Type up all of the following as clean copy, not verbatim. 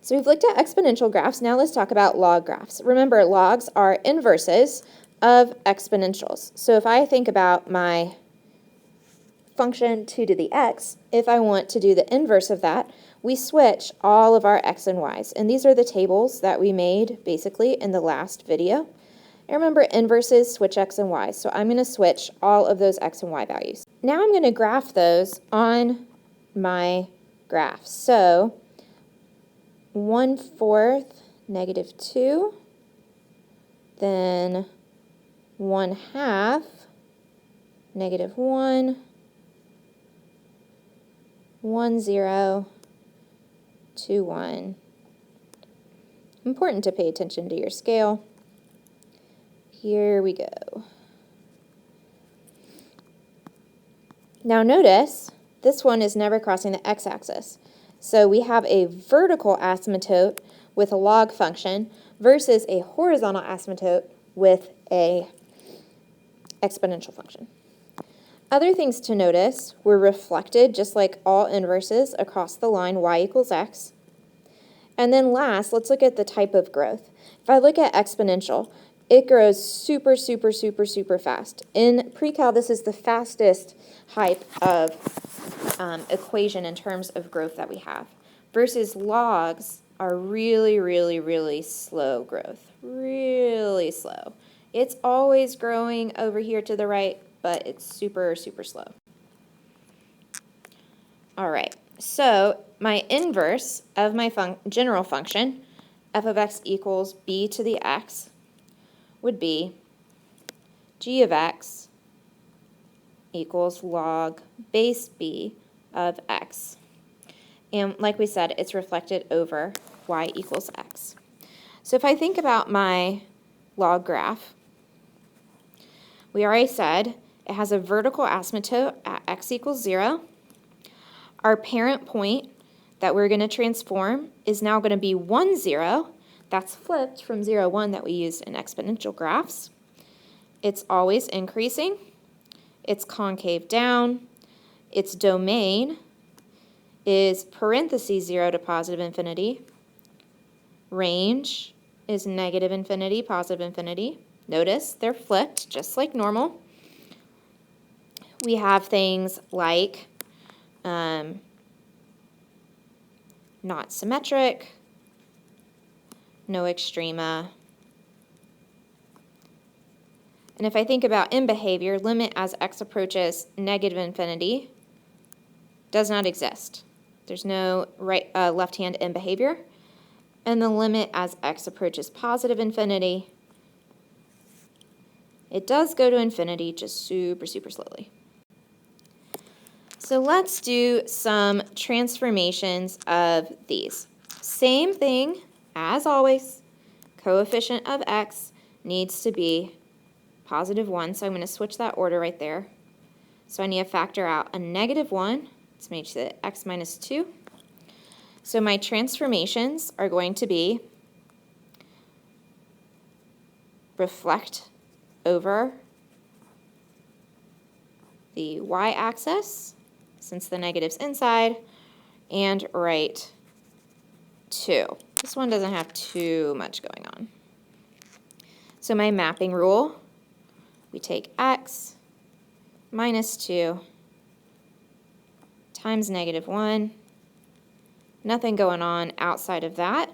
So we've looked at exponential graphs. Now let's talk about log graphs. Remember, logs are inverses of exponentials. So if I think about my function 2 to the x, if I want to do the inverse of that, we switch all of our x and y's. And these are the tables that we made basically in the last video. And remember, inverses switch x and y. So I'm going to switch all of those x and y values. Now I'm going to graph those on my graph. So 1/4 -2, then 1/2 -1, 1, 0, 2, 1. Important to pay attention to your scale. Here we go. Now notice, this one is never crossing the x-axis. So we have a vertical asymptote with a log function versus a horizontal asymptote with a exponential function. Other things to notice were reflected, just like all inverses, across the line y = x. And then last, let's look at the type of growth. If I look at exponential, it grows super, super, super, super fast. In pre-cal, this is the fastest type of equation in terms of growth that we have. Versus logs are really, really, really slow growth. Really slow. It's always growing over here to the right, but it's super, super slow. All right, so my inverse of my general function, f of x equals b to the x, would be g of x equals log base b of x. And like we said, it's reflected over y equals x. So if I think about my log graph, we already said it has a vertical asymptote at x = 0. Our parent point that we're going to transform is now going to be 1, 0. That's flipped from 0, 1 that we use in exponential graphs. It's always increasing. It's concave down. Its domain is parentheses 0 to positive infinity. Range is negative infinity, positive infinity. Notice they're flipped, just like normal. We have things like not symmetric, no extrema. And if I think about in behavior, limit as x approaches negative infinity does not exist. There's no left hand in behavior. And the limit as x approaches positive infinity, it does go to infinity, just super, super slowly. So let's do some transformations of these. Same thing as always, coefficient of x needs to be positive 1, so I'm going to switch that order right there. So I need to factor out a -1, let's make it x - 2. So my transformations are going to be reflect over the y-axis, since the negative's inside, and right 2. This one doesn't have too much going on. So my mapping rule, we take x - 2 times -1. Nothing going on outside of that.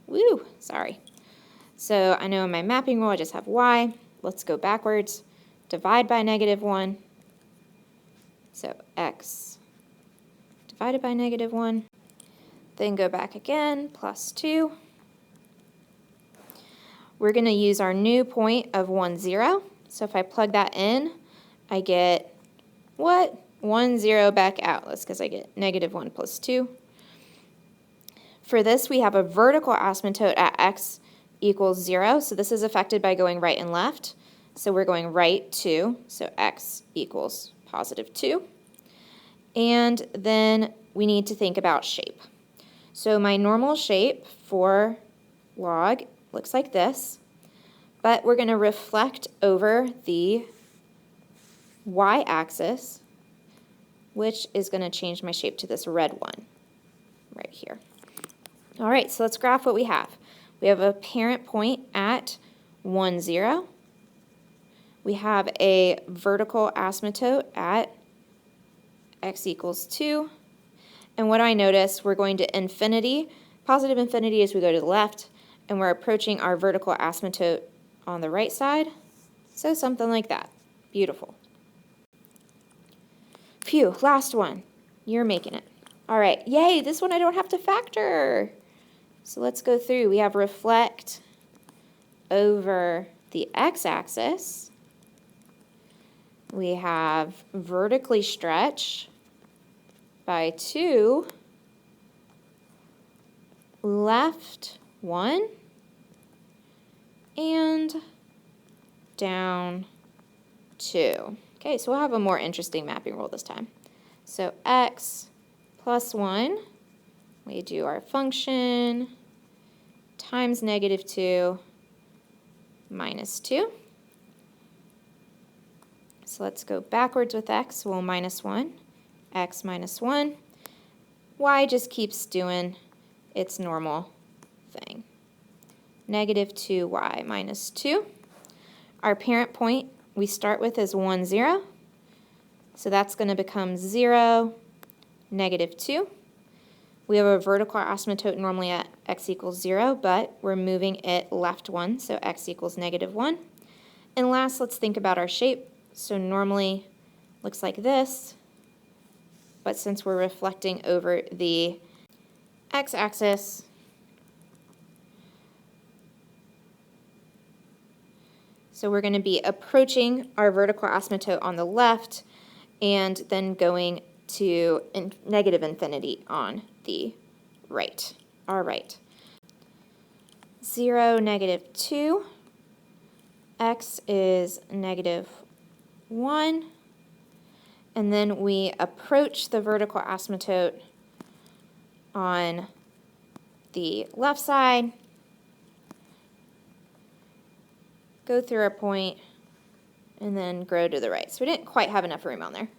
Woo, sorry. So I know in my mapping rule I just have y. Let's go backwards. Divide by -1. So x divided by -1. Then go back again, plus 2. We're going to use our new point of 1, 0. So if I plug that in, I get what? 1, 0 back out. That's because I get -1 plus 2. For this, we have a vertical asymptote at x = 0. So this is affected by going right and left. So we're going right 2. So x equals positive 2. And then we need to think about shape. So my normal shape for log looks like this. But we're going to reflect over the y-axis which is going to change my shape to this red one right here. All right, so let's graph what we have. We have a parent point at 1, 0. We have a vertical asymptote at x equals 2. And what do I notice? We're going to infinity, positive infinity as we go to the left, and we're approaching our vertical asymptote on the right side. So something like that. Beautiful. Phew, last one. You're making it. All right, yay, this one I don't have to factor. So let's go through. We have reflect over the x-axis. We have vertically stretch by 2, left 1, and down 2. Okay, so we'll have a more interesting mapping rule this time. So x plus 1, we do our function, times negative 2 minus 2. So let's go backwards with x. We'll minus 1, x minus 1. Y just keeps doing its normal thing. Negative 2y minus 2. Our parent point we start with is 1, 0. So that's going to become 0, negative 2. We have a vertical asymptote normally at x equals 0, but we're moving it left 1, so x equals negative 1. And last, let's think about our shape. So normally looks like this, but since we're reflecting over the x-axis, so we're going to be approaching our vertical asymptote on the left and then going to negative infinity on the right. All right. 0, negative 2. X is negative 1. And then we approach the vertical asymptote on the left side, go through our point, and then grow to the right. So we didn't quite have enough room on there.